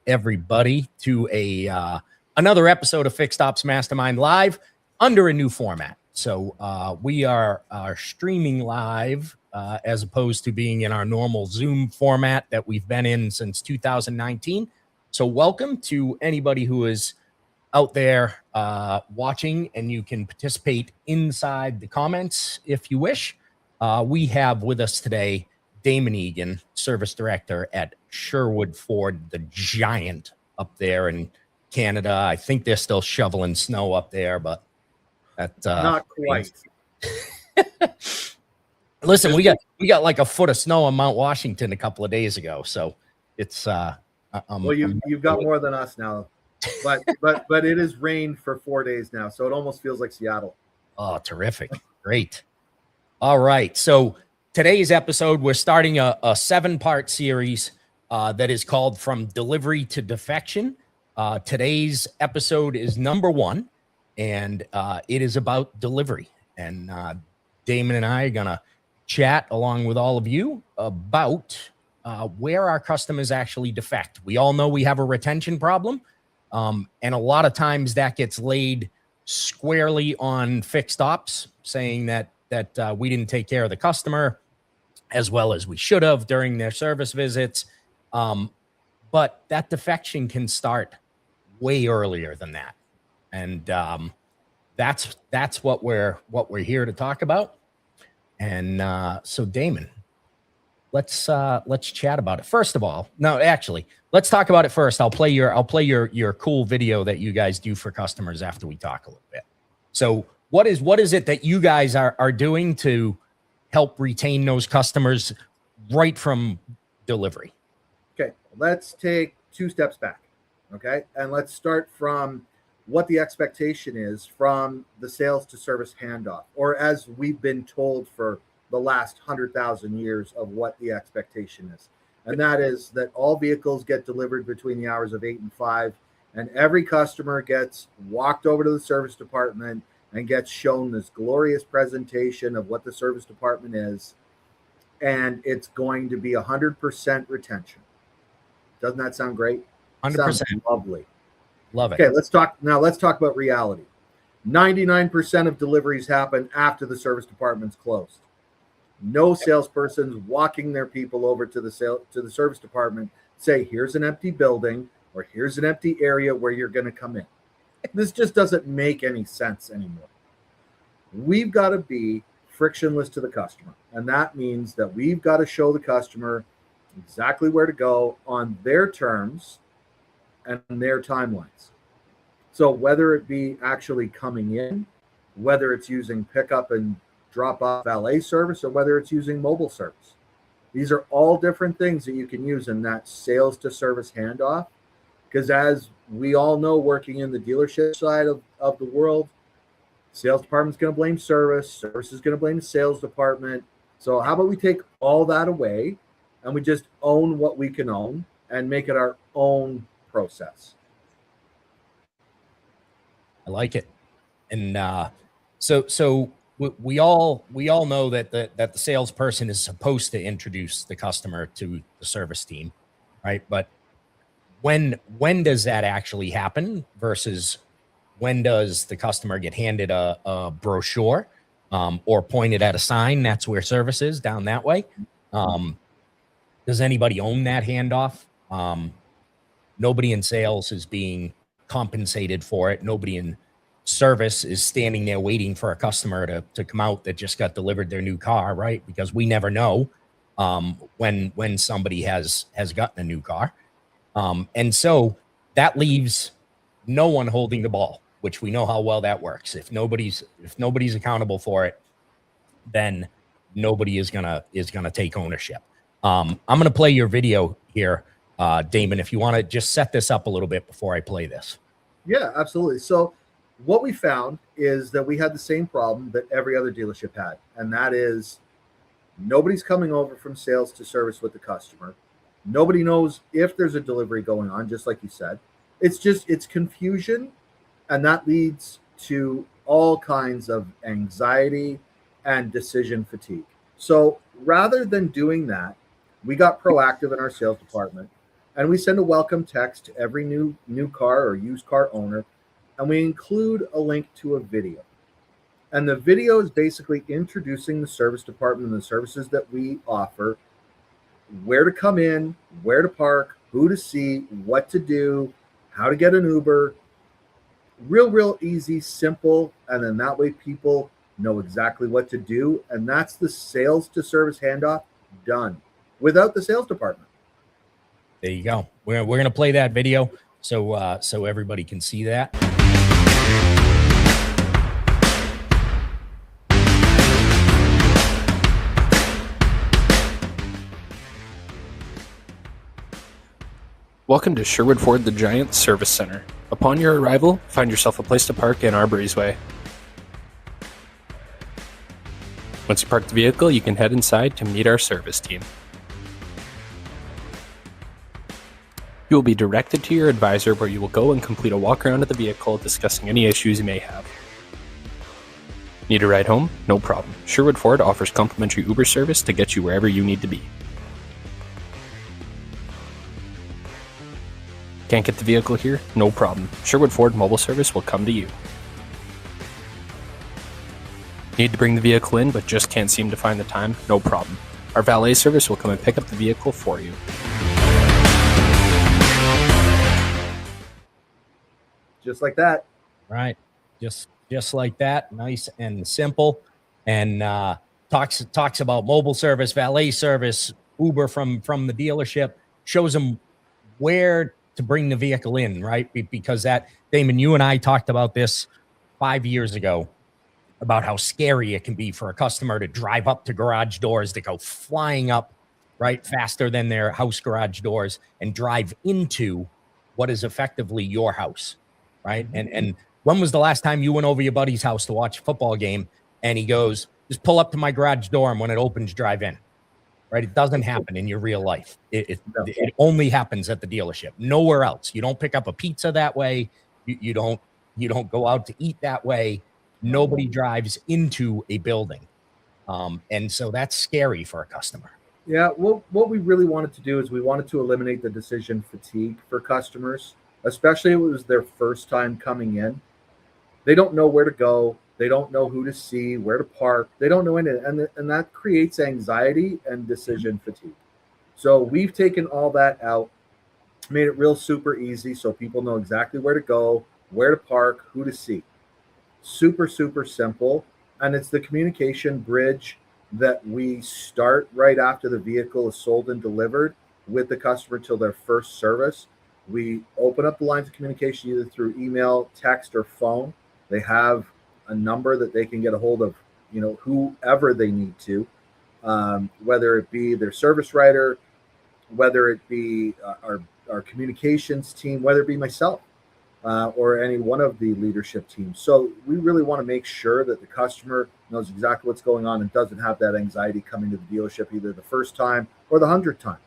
everybody to another episode of Fixed Ops Mastermind live under a new format. So we are streaming live as opposed to being in our normal Zoom format that we've been in since 2019. So welcome to anybody who is out there watching, and you can participate inside the comments if you wish. We have with us today Damon Egan, Service Director at Sherwood Ford, the giant up there in Canada. I think they're still shoveling snow up there, but that's not quite. Listen, we got like a foot of snow on Mount Washington a couple of days ago, so it's well, you've got more than us now, but it has rained for 4 days now, so it almost feels like Seattle. Oh, terrific. Great. All right. So today's episode, we're starting a 7-part series that is called From Delivery to Defection. Today's episode is number 1, and it is about delivery. And Damon and I are going to chat along with all of you about where our customers actually defect. We all know we have a retention problem, and a lot of times that gets laid squarely on fixed ops, saying that we didn't take care of the customer as well as we should have during their service visits. But that defection can start way earlier than that. And that's what we're here to talk about. And so Damon, let's chat about it. First of all, no, actually, let's talk about it first. I'll play your cool video that you guys do for customers after we talk a little bit. So what is it that you guys are doing to help retain those customers right from delivery? Okay, let's take 2 steps back. Okay, and let's start from what the expectation is from the sales to service handoff, or as we've been told for the last 100,000 years of what the expectation is. And that is that all vehicles get delivered between the hours of 8 and 5, and every customer gets walked over to the service department and gets shown this glorious presentation of what the service department is, and it's going to be 100% retention. Doesn't that sound great? 100%. Sounds lovely. Love it. Okay, let's talk about reality. 99% of deliveries happen after the service department's closed. No salesperson's walking their people over to the service department, say, here's an empty building or here's an empty area where you're going to come in. This just doesn't make any sense anymore. We've got to be frictionless to the customer. And that means that we've got to show the customer exactly where to go on their terms and their timelines. So whether it be actually coming in, whether it's using pickup and drop off valet service, or whether it's using mobile service, these are all different things that you can use in that sales to service handoff. Because as we all know, working in the dealership side of the world, sales department's going to blame service is going to blame the sales department. So how about we take all that away and we just own what we can own and make it our own process? I like it. And so we all know that the salesperson is supposed to introduce the customer to the service team, right? But when does that actually happen versus when does the customer get handed a brochure or pointed at a sign? That's where service is, down that way. Does anybody own that handoff? Nobody in sales is being compensated for it. Nobody in service is standing there waiting for a customer to come out that just got delivered their new car, right? Because we never know when somebody has gotten a new car. And so that leaves no one holding the ball, which we know how well that works. If nobody's accountable for it, then nobody is gonna take ownership. I'm gonna play your video here, Damon, if you want to just set this up a little bit before I play this. Yeah, absolutely. So what we found is that we had the same problem that every other dealership had, and that is nobody's coming over from sales to service with the customer. Nobody knows if there's a delivery going on, just like you said. It's confusion, and that leads to all kinds of anxiety and decision fatigue. So rather than doing that, we got proactive in our sales department, And we send a welcome text to every new car or used car owner, and we include a link to a video. And the video is basically introducing the service department and the services that we offer, where to come in, where to park, who to see, what to do, how to get an Uber. Real easy, simple. And then that way people know exactly what to do. And that's the sales to service handoff done without the sales department. There you go. We're going to play that video so everybody can see that. Welcome to Sherwood Ford the Giant Service Center. Upon your arrival, find yourself a place to park in our breezeway. Once you park the vehicle, you can head inside to meet our service team. You will be directed to your advisor where you will go and complete a walk around of the vehicle discussing any issues you may have. Need a ride home? No problem. Sherwood Ford offers complimentary Uber service to get you wherever you need to be. Can't get the vehicle here? No problem. Sherwood Ford mobile service will come to you. Need to bring the vehicle in but just can't seem to find the time? No problem. Our valet service will come and pick up the vehicle for you. Just like that. Right. Just like that. Nice and simple. And talks about mobile service, valet service, Uber from the dealership, shows them where to bring the vehicle in, right? Because that, Damon, you and I talked about this 5 years ago about how scary it can be for a customer to drive up to garage doors, to go flying up, right, faster than their house garage doors and drive into what is effectively your house, right? And when was the last time you went over your buddy's house to watch a football game and he goes, just pull up to my garage door and when it opens, drive in? Right? It doesn't happen in your real life. It only happens at the dealership. Nowhere else. You don't pick up a pizza that way. You don't go out to eat that way. Nobody drives into a building. And so that's scary for a customer. Yeah. Well, what we really wanted to do is we wanted to eliminate the decision fatigue for customers, especially if it was their first time coming in. They don't know where to go. They don't know who to see, where to park. They don't know anything. And that creates anxiety and decision fatigue. So we've taken all that out, made it real super easy so people know exactly where to go, where to park, who to see. Super simple. And it's the communication bridge that we start right after the vehicle is sold and delivered with the customer till their first service. We open up the lines of communication either through email, text, or phone. They have a number that they can get a hold of, whoever they need to, whether it be their service writer, whether it be our communications team, whether it be myself or any one of the leadership teams. So we really want to make sure that the customer knows exactly what's going on and doesn't have that anxiety coming to the dealership either the first time or the 100th time.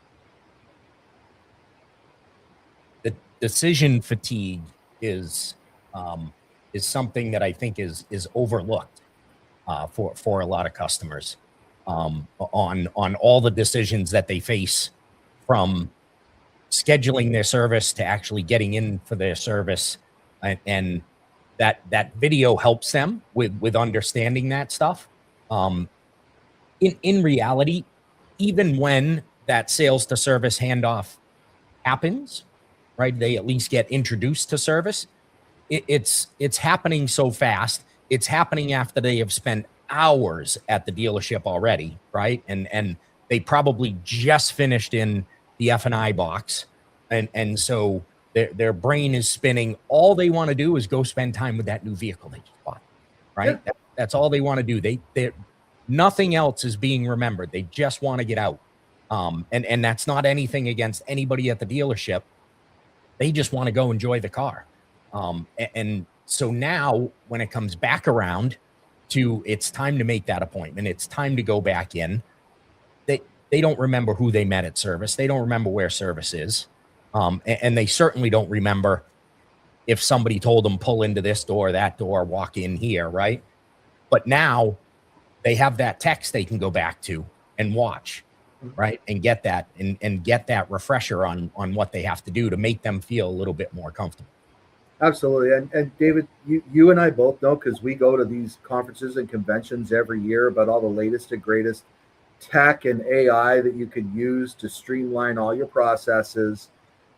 The decision fatigue is something that I think is overlooked for a lot of customers on all the decisions that they face, from scheduling their service to actually getting in for their service, and that video helps them with understanding that stuff. In reality, even when that sales to service handoff happens, right, they at least get introduced to service. It's happening so fast. It's happening after they have spent hours at the dealership already, right? And they probably just finished in the F&I box. And so their brain is spinning. All they want to do is go spend time with that new vehicle they just bought, right? Yeah. That's all they want to do. They nothing else is being remembered. They just want to get out. And that's not anything against anybody at the dealership. They just want to go enjoy the car. And so now when it comes back around to it's time to make that appointment, it's time to go back in, they don't remember who they met at service. They don't remember where service is. And they certainly don't remember if somebody told them pull into this door, that door, walk in here, right? But now they have that text they can go back to and watch. right? And get that and get that refresher on what they have to do to make them feel a little bit more comfortable. Absolutely. And David, you and I both know, because we go to these conferences and conventions every year, about all the latest and greatest tech and AI that you can use to streamline all your processes.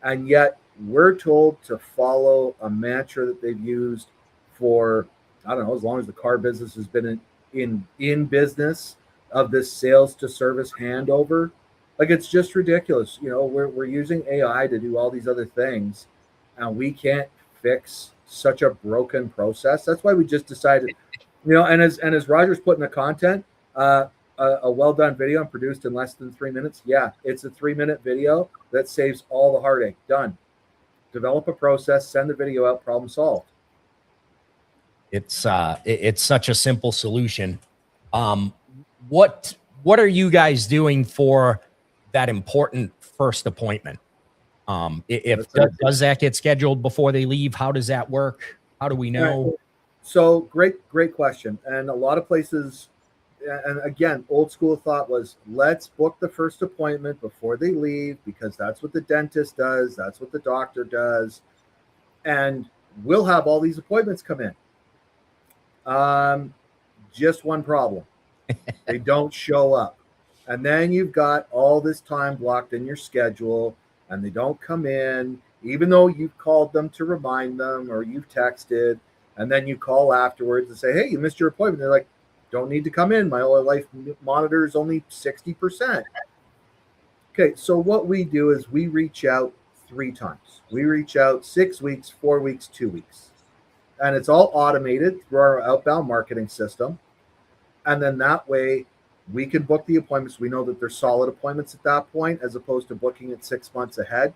And yet we're told to follow a mantra that they've used for, I don't know, as long as the car business has been in business, of this sales to service handover. Like, it's just ridiculous. We're using AI to do all these other things, and we can't fix such a broken process. That's why we just decided, and as Roger's put in the content, a well done video and produced in less than 3 minutes. Yeah, it's a 3-minute video that saves all the heartache. Done. Develop a process, send the video out, problem solved. It's such a simple solution. What are you guys doing for that important first appointment? If does that get scheduled before they leave? How does that work? How do we know? Right. So great question. And a lot of places, and again, old school thought was, let's book the first appointment before they leave, because that's what the dentist does, that's what the doctor does, and we'll have all these appointments come in. Just one problem. They don't show up. And then you've got all this time blocked in your schedule, and they don't come in, even though you've called them to remind them, or you've texted, and then you call afterwards and say, hey, you missed your appointment. They're like, don't need to come in. My life monitor is only 60%. Okay, so what we do is we reach out 3 times. We reach out 6 weeks, 4 weeks, 2 weeks. And it's all automated through our outbound marketing system. And then that way we can book the appointments. We know that they're solid appointments at that point, as opposed to booking it 6 months ahead.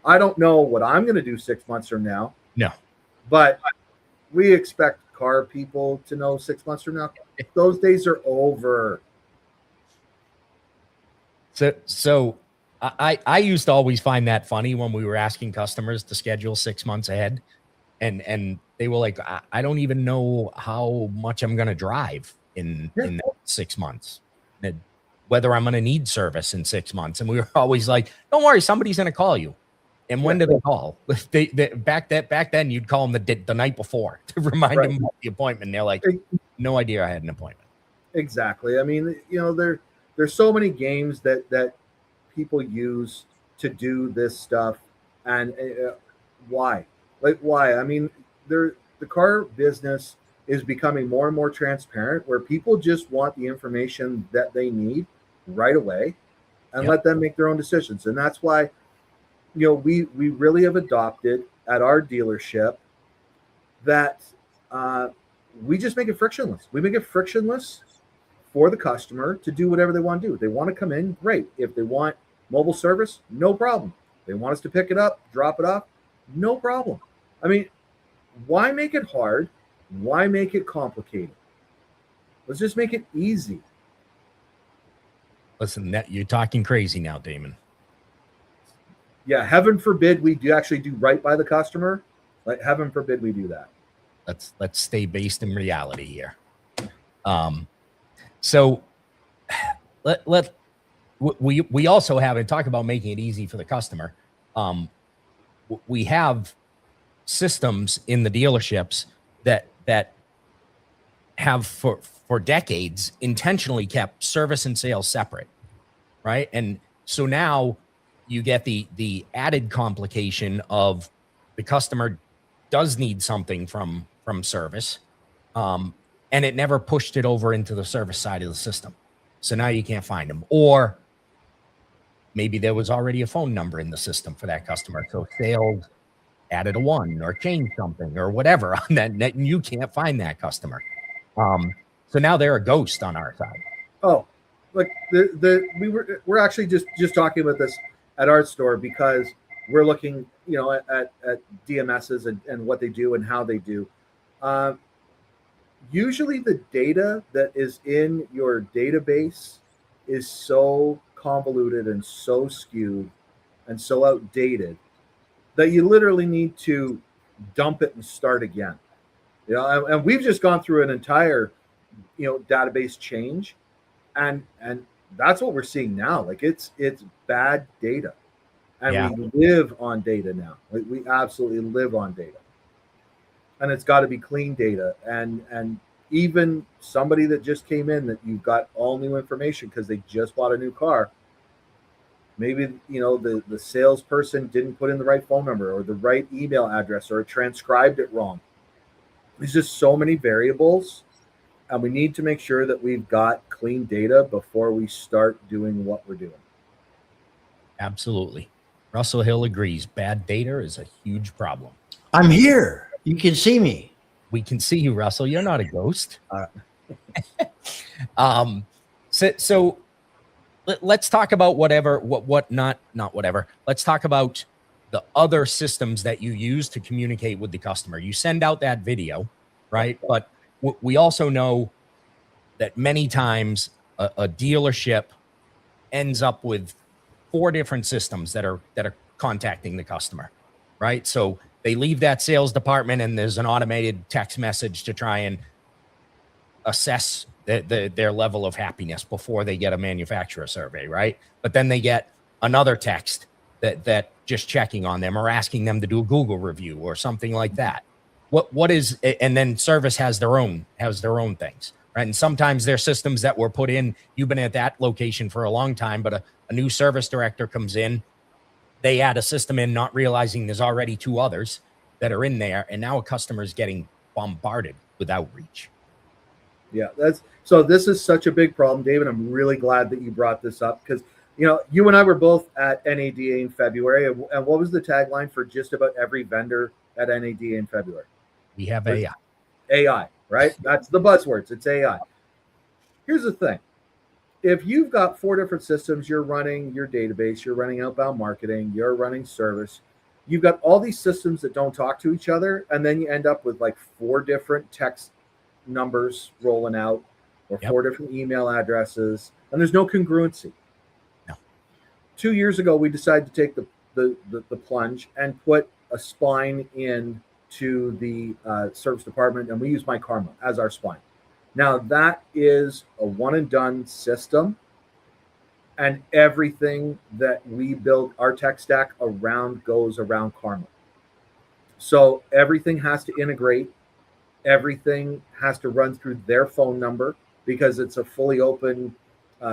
I don't know what I'm going to do 6 months from now. No. But we expect car people to know 6 months from now. Those days are over. So I used to always find that funny when we were asking customers to schedule 6 months ahead, and they were like, I don't even know how much I'm going to drive in that 6 months, whether I'm going to need service in 6 months. And we were always like, don't worry, somebody's going to call you. And when do they call? They back then you'd call them the night before to remind them about the appointment. They're like, no idea I had an appointment. Exactly. I mean, there's so many games that people use to do this stuff, and why? Like, why? I mean, the car business is becoming more and more transparent, where people just want the information that they need right away, and let them make their own decisions. And that's why, we really have adopted at our dealership that we just make it frictionless. We make it frictionless for the customer to do whatever they want to do. If they want to come in, great. If they want mobile service, no problem. They want us to pick it up, drop it off, no problem. I mean, why make it hard? Why make it complicated? Let's just make it easy. Listen, you're talking crazy now, Damon. Yeah, heaven forbid we actually do right by the customer. Like, heaven forbid we do that. Let's stay based in reality here. So we also have, and talk about making it easy for the customer. We have systems in the dealerships that have for decades intentionally kept service and sales separate, right? And so now you get the added complication of the customer does need something from service, and it never pushed it over into the service side of the system. So now you can't find them. Or maybe there was already a phone number in the system for that customer. So sales added a 1 or changed something or whatever on that, and you can't find that customer. So now they're a ghost on our side. Oh, like we're actually just talking about this at our store, because we're looking, at DMSs and what they do and how they do. Usually the data that is in your database is so convoluted and so skewed and so outdated that you literally need to dump it and start again. And we've just gone through an entire, database change, and that's what we're seeing now. Like it's bad data, and Yeah. we live on data now. Like we absolutely live on data, and it's got to be clean data. And even somebody that just came in that you've got all new information because they just bought a new car. Maybe the salesperson didn't put in the right phone number or the right email address or transcribed it wrong. There's just so many variables, and we need to make sure that we've got clean data before we start doing what we're doing. Absolutely. Russell Hill agrees. Bad data is a huge problem. I'm here. You can see me. We can see you, Russell. You're not a ghost. Uh, So let's talk about whatever. Not whatever. Let's talk about the other systems that you use to communicate with the customer. You send out that video, right? But we also know that many times a dealership ends up with 4 different systems that are contacting the customer, right? So they leave that sales department and there's an automated text message to try and assess their level of happiness before they get a manufacturer survey, right? But then they get another text that just checking on them or asking them to do a Google review or something like that. What is, and then service has their own things, right? And sometimes there's systems that were put in. You've been at that location for a long time, but a new service director comes in, they add a system in, not realizing there's already 2 others that are in there, and now a customer is getting bombarded with outreach. Yeah, this is such a big problem, David. I'm really glad that you brought this up because you and I were both at NADA in February, and what was the tagline for just about every vendor at NADA in February? We have AI. AI, right? That's the buzzwords. It's AI. Here's the thing. If you've got 4 different systems, you're running your database, you're running outbound marketing, you're running service, you've got all these systems that don't talk to each other, and then you end up with like 4 different text numbers rolling out or 4 different email addresses, and there's no congruency. No. 2 years ago, we decided to take the plunge and put a spine in to the service department, and we use My Karma as our spine. Now that is a one and done system, and everything that we build our tech stack around goes around Karma. So everything has to integrate. Everything has to run through their phone number because it's a fully open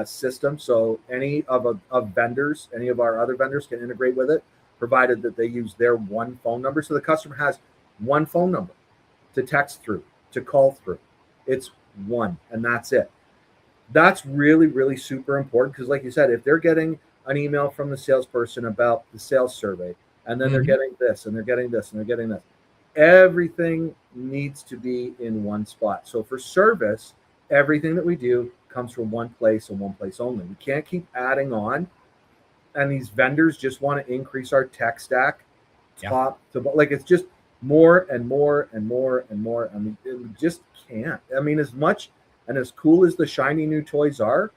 system. So any of vendors, any of our other vendors can integrate with it, provided that they use their one phone number. So the customer has one phone number to text through, to call through. It's one, and that's it. That's really, really super important because, like you said, if they're getting an email from the salesperson about the sales survey, and then they're getting this, and they're getting this, and they're getting this, everything needs to be in one spot. So for service, everything that we do comes from one place and one place only. We can't keep adding on, and these vendors just want to increase our tech stack top to like it's just more and more and more and more. I mean, we just can't. I mean, as much and as cool as the shiny new toys are,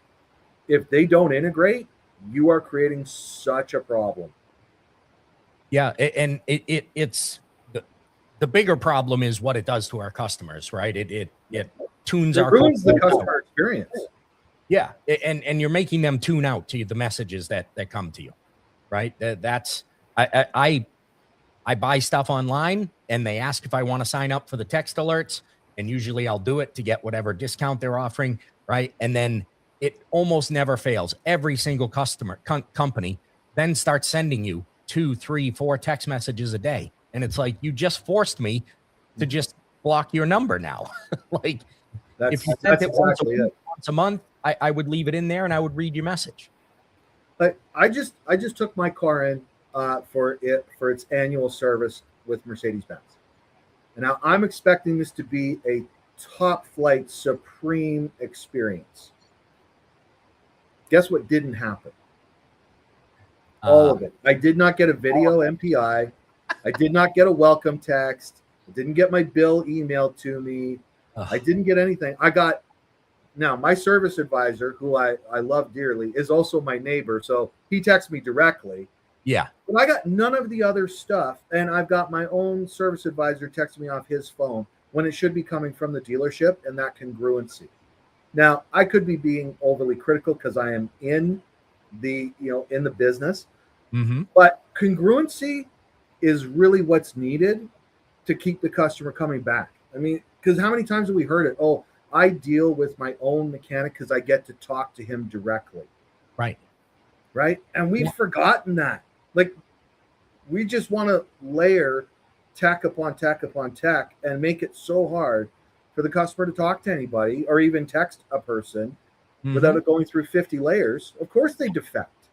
if they don't integrate, you are creating such a problem. Yeah, and it's the bigger problem is what it does to our customers, right? It tunes our ruins the customer experience. Yeah, and you're making them tune out to the messages that come to you, right? That's I buy stuff online and they ask if I want to sign up for the text alerts, and usually I'll do it to get whatever discount they're offering, right? And then it almost never fails. Every single customer company then starts sending you 2, 3, 4 text messages a day, and it's like you just forced me to just block your number now. Like if you sent it once a month, I would leave it in there and I would read your message. But I just took my car in for its annual service with Mercedes-Benz. And now I'm expecting this to be a top flight supreme experience. Guess what didn't happen? All of it. I did not get a video MPI. I did not get a welcome text. I didn't get my bill emailed to me. I didn't get anything. Now, my service advisor, who I love dearly, is also my neighbor. So he texts me directly. Yeah. But I got none of the other stuff. And I've got my own service advisor texting me off his phone when it should be coming from the dealership, and that congruency. Now, I could be being overly critical because I am in the in the business, but congruency is really what's needed to keep the customer coming back. I mean, because how many times have we heard it? Oh, I deal with my own mechanic because I get to talk to him directly. Right. Right. And we've forgotten that. Like, we just want to layer tech upon tech upon tech and make it so hard for the customer to talk to anybody or even text a person without it going through 50 layers. Of course they defect.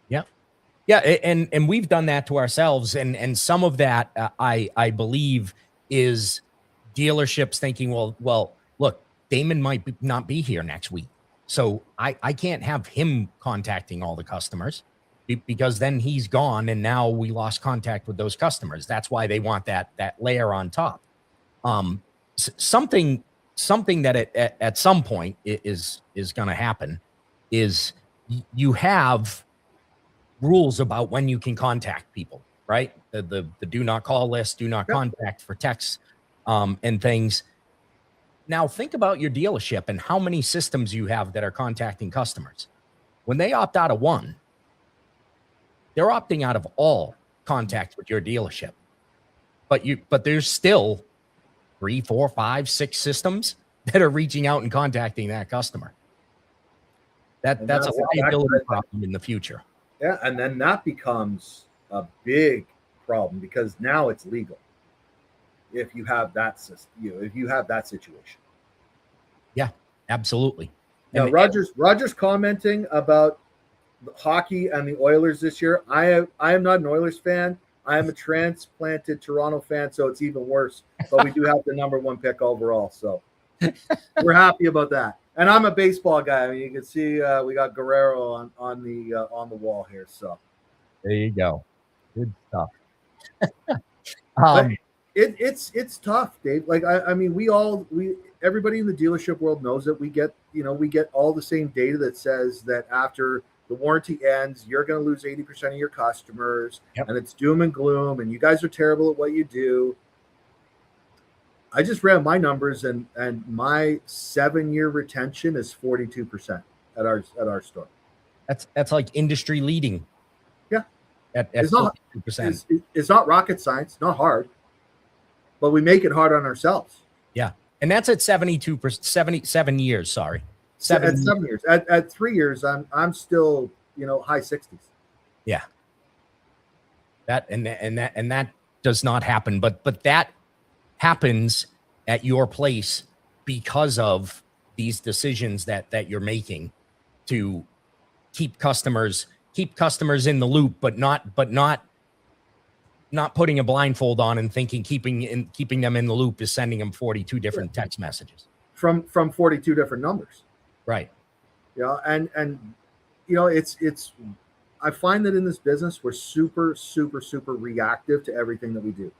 Yeah. Yeah. And we've done that to ourselves. And some of that, I believe, is dealerships thinking, well, look, Damon might not be here next week. So I can't have him contacting all the customers because then he's gone and now we lost contact with those customers. That's why they want that layer on top. Something that at some point is going to happen is you have rules about when you can contact people, right? The do not call list, do not contact for texts and things. Now think about your dealership and how many systems you have that are contacting customers. When they opt out of one, they're opting out of all contact with your dealership. But there's still 3, 4, 5, 6 systems that are reaching out and contacting that customer. That's a liability problem in the future. Yeah, and then that becomes a big problem because now it's legal. If you have that system, if you have that situation. Yeah, absolutely. Now, Roger's commenting about the hockey and the Oilers this year. I am not an Oilers fan. I am a transplanted Toronto fan, so it's even worse. But we do have the number 1 pick overall, so we're happy about that. And I'm a baseball guy. I mean, you can see we got Guerrero on the wall here. So there you go. Good stuff. It's tough, Dave. Like I mean, everybody in the dealership world knows that we get all the same data that says that after the warranty ends, you're going to lose 80% of your customers, and it's doom and gloom, and you guys are terrible at what you do. I just ran my numbers, and my 7-year retention is 42% at our store. That's like industry leading. Yeah, at 42%. It's not rocket science, not hard, but we make it hard on ourselves. Yeah, and that's at 77 years. Sorry, 7 years. At 3 years, I'm still high 60s. Yeah, that does not happen, but that happens at your place because of these decisions that you're making to keep customers in the loop, but not putting a blindfold on and thinking keeping them in the loop is sending them 42 different text messages from 42 different numbers. Right. Yeah. And it's I find that in this business, we're super, super, super reactive to everything that we do.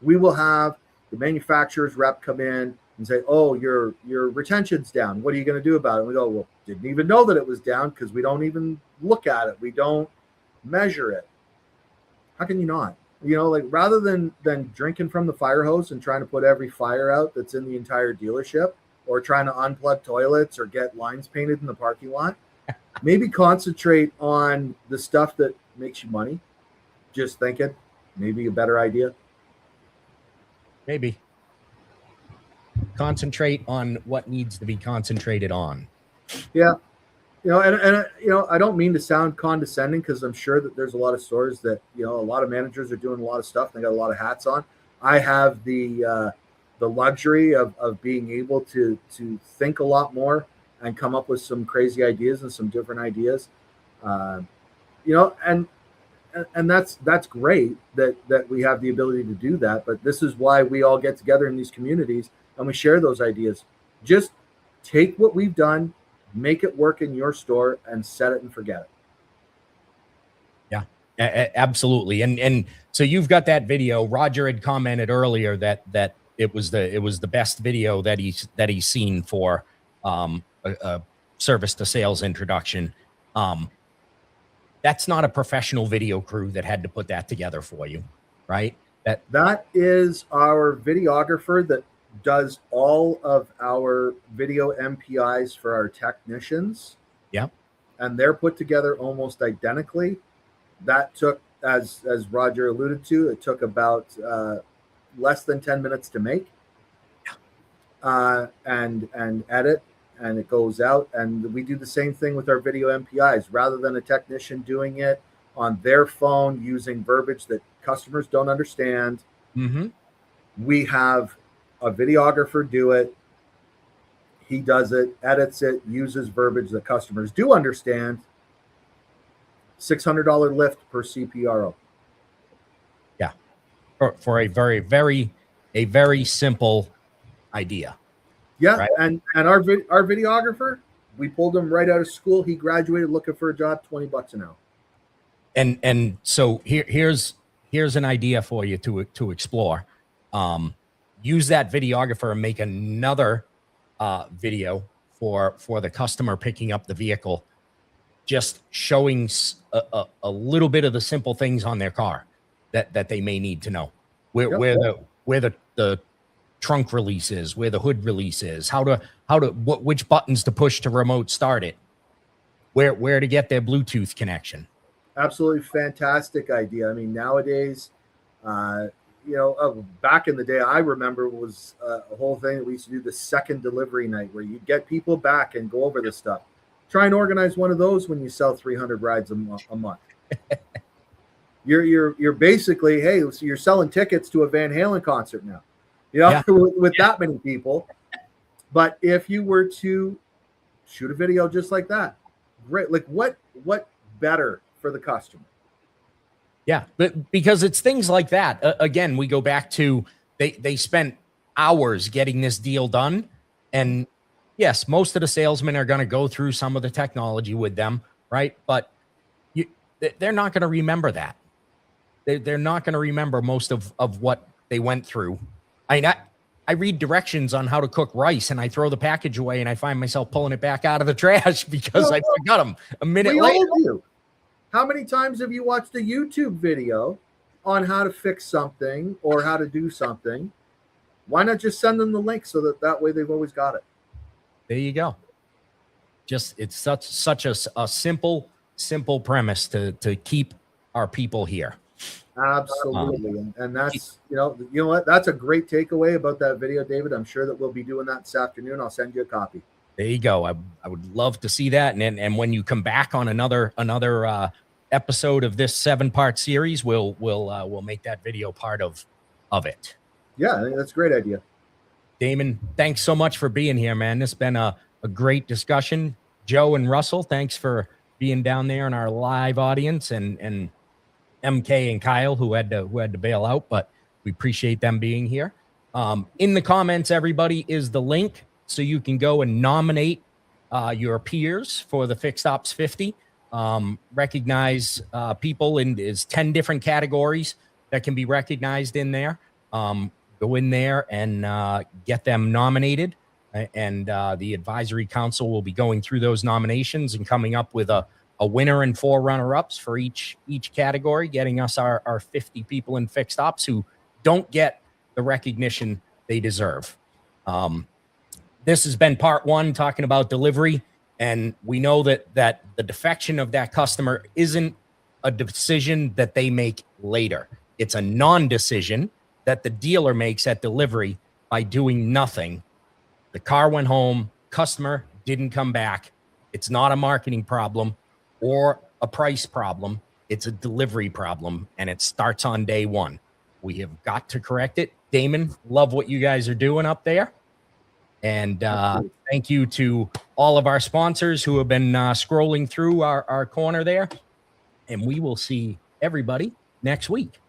We will have the manufacturer's rep come in and say, oh, your retention's down. What are you going to do about it? And we go, well, didn't even know that it was down because we don't even look at it. We don't measure it. How can you not? Like rather than drinking from the fire hose and trying to put every fire out that's in the entire dealership or trying to unplug toilets or get lines painted in the parking lot, maybe concentrate on the stuff that makes you money. Just thinking, maybe a better idea. Maybe concentrate on what needs to be concentrated on. Yeah. And I don't mean to sound condescending because I'm sure that there's a lot of stores that, a lot of managers are doing a lot of stuff. And they got a lot of hats on. I have the luxury of being able to think a lot more and come up with some crazy ideas and some different ideas. And that's great that we have the ability to do that. But this is why we all get together in these communities and we share those ideas. Just take what we've done, make it work in your store, and set it and forget it. Yeah, absolutely. And so you've got that video. Roger had commented earlier that it was the best video that he's seen for a service to sales introduction. That's not a professional video crew that had to put that together for you, right? That is our videographer that does all of our video MPIs for our technicians. Yep. And they're put together almost identically. That took, as Roger alluded to, it took about less than 10 minutes to make and edit, and it goes out. And we do the same thing with our video MPIs. Rather than a technician doing it on their phone using verbiage that customers don't understand, we have a videographer do it. He does it, edits it, uses verbiage that customers do understand. $600 lift per CPRO. Yeah, for a very simple idea. Yeah, right? and our videographer, we pulled him right out of school. He graduated looking for a job, $20 an hour. And so here's an idea for you to explore. Use that videographer and make another video for the customer picking up the vehicle, just showing a little bit of the simple things on their car that they may need to know. Where the trunk release is, where the hood release is, which buttons to push to remote start it, where to get their Bluetooth connection. Absolutely fantastic idea. I mean, nowadays, back in the day, I remember was a whole thing that we used to do, the second delivery night, where you get people back and go over this stuff. Try and organize one of those when you sell 300 rides a month. You're basically, hey, so you're selling tickets to a Van Halen concert now, with that many people. But if you were to shoot a video just like that, great. Like what better for the customer? Yeah, but because it's things like that. Again, we go back to they spent hours getting this deal done. And yes, most of the salesmen are going to go through some of the technology with them, right? But they're not going to remember that. They're not going to remember most of what they went through. I read directions on how to cook rice, and I throw the package away, and I find myself pulling it back out of the trash because I forgot them a minute later. How many times have you watched a YouTube video on how to fix something or how to do something? Why not just send them the link so that way they've always got it? There you go. Just it's such a simple premise to keep our people here. Absolutely. And that's, you know what? That's a great takeaway about that video, David. I'm sure that we'll be doing that this afternoon. I'll send you a copy. There you go. I would love to see that. And when you come back on another episode of this 7-part series, we'll make that video part of it. Yeah, I think that's a great idea. Damon, thanks so much for being here, man. This has been a great discussion. Joe and Russell, thanks for being down there in our live audience, and MK and Kyle who had to bail out, but we appreciate them being here. In the comments, everybody, is the link so you can go and nominate your peers for the Fixed Ops 50. Recognize people is 10 different categories that can be recognized in there. Go in there and get them nominated, and the advisory council will be going through those nominations and coming up with a winner and 4 runner-ups for each category, getting us our 50 people in Fixed Ops who don't get the recognition they deserve. This has been part 1, talking about delivery, and we know that the defection of that customer isn't a decision that they make later. It's a non-decision that the dealer makes at delivery by doing nothing. The car went home, customer didn't come back. It's not a marketing problem or a price problem. It's a delivery problem, and it starts on day 1. We have got to correct it. Damon, love what you guys are doing up there. And thank you to all of our sponsors who have been scrolling through our corner there. And we will see everybody next week.